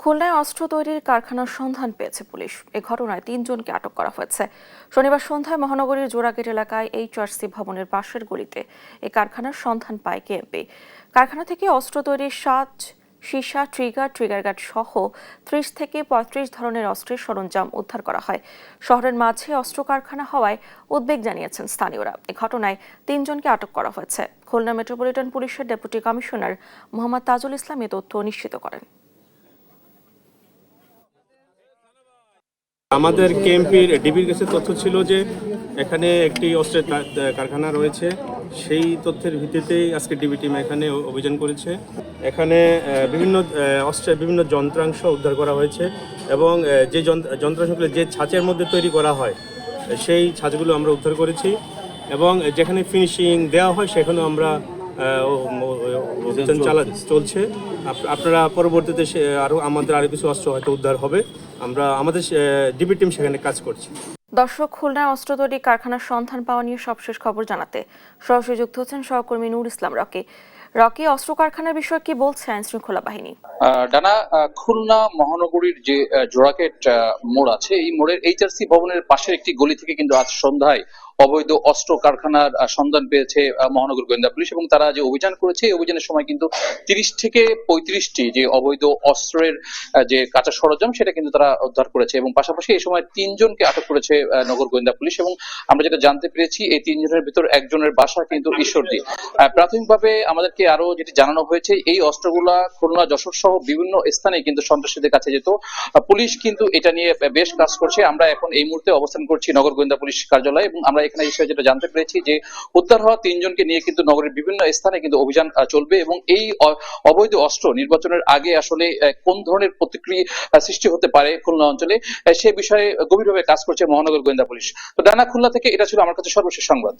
খুলনায় অস্ত্র তৈরির কারখানার সন্ধান পেয়েছে পুলিশ। এ ঘটনায় ৩ জনকে আটক করা হয়েছে। শনিবার সন্ধ্যায় মহানগরীর জোড়াগেট এলাকায় এইচআরসি ভবনের পাশের গলিতে এই কারখানার সন্ধান পায় কেএমপি। কারখানা থেকে অস্ত্র তৈরির সীসা, ট্রিগার গার্ড সহ ৩০ থেকে ৩৫ ধরনের অস্ত্রের সরঞ্জাম উদ্ধার করা হয়। শহরের মাঝে অস্ত্র কারখানা হওয়ায় উদ্বেগ জানিয়েছেন স্থানীয়রা। এ ঘটনায় ৩ জনকে আটক করা হয়েছে। খুলনা মেট্রোপলিটন পুলিশের ডেপুটি কমিশনার মোহাম্মদ তাজুল ইসলাম এ তথ্য নিশ্চিত করেন। আমাদের কেএমপির ডিবির কাছে তথ্য ছিল যে এখানে একটি অস্ত্রের কারখানা রয়েছে। সেই তথ্যের ভিত্তিতেই আজকে ডিবি টিম এখানে অভিযান করেছে। এখানে বিভিন্ন অস্ত্রের বিভিন্ন যন্ত্রাংশ উদ্ধার করা হয়েছে এবং যে যন্ত্রাংশগুলো যে ছাঁচের মধ্যে তৈরি করা হয় সেই ছাঁচগুলো আমরা উদ্ধার করেছি এবং যেখানে ফিনিশিং দেওয়া হয় সেখানেও আমরা অভিযান চলছে। আপনারা পরবর্তীতে আমাদের আরও কিছু অস্ত্র হয়তো উদ্ধার হবে। আমাদের ডিবি টিম সেখানে কাজ করছে। দর্শক, খুলনায় অস্ত্র তৈরি কারখানার সন্ধান পাওয়া নিয়ে সবশেষ খবর জানাতে সরাসরি যুক্ত হচ্ছেন সহকর্মী নূর ইসলাম রকি। অস্ত্র কারখানার বিষয়ে কি বলছে আইন শৃঙ্খলা বাহিনী? ডানা, খুলনা মহানগরীর যে জোড়াগেট মোড় আছে, এই মোড়ের এইচআরসি ভবনের পাশের একটি গলি থেকে কিন্তু আজ সন্ধ্যায় অবৈধ অস্ত্র কারখানার সন্ধান পেয়েছে মহানগর গোয়েন্দা পুলিশ এবং তারা যে অভিযান করেছে এই অভিযানের সময় কিন্তু 30 থেকে 35টি যে অবৈধ অস্ত্রের যে কাঁচা সরঞ্জাম সেটা কিন্তু তারা উদ্ধার করেছে এবং পাশাপাশি এই সময় 3 জনকে আটক করেছে নগর গোয়েন্দা পুলিশ। এবং আমরা যেটা জানতে পেরেছি এই 3 জনের ভিতর একজনের বাসা কিন্তু ঈশ্বরদী। প্রাথমিকভাবে আমাদেরকে আরো যেটি জানানো হয়েছে, এই অস্ত্রগুলা খুলনা, যশোর সহ বিভিন্ন স্থানে কিন্তু সন্ত্রাসীদের কাছে যেত। পুলিশ কিন্তু এটা নিয়ে বেশ কাজ করছে। আমরা এখন এই মুহূর্তে অবস্থান করছি নগর গোয়েন্দা পুলিশ কার্যালয়ে এবং আমরা এখানে এসে যেটা জানতে পেরেছি যে উদ্ধার হওয়া 3 জনকে নিয়ে কিন্তু নগরের বিভিন্ন স্থানে কিন্তু অভিযান চলবে এবং এই অবৈধ অস্ত্র নির্বাচনের আগে আসলে কোন ধরনের প্রতিক্রিয়া সৃষ্টি হতে পারে খুলনা অঞ্চলে সে বিষয়ে গভীরভাবে কাজ করছে মহানগর গোয়েন্দা পুলিশ। তো ডানা, খুলনা থেকে এটা ছিল আমার কাছে সর্বশেষ সংবাদ।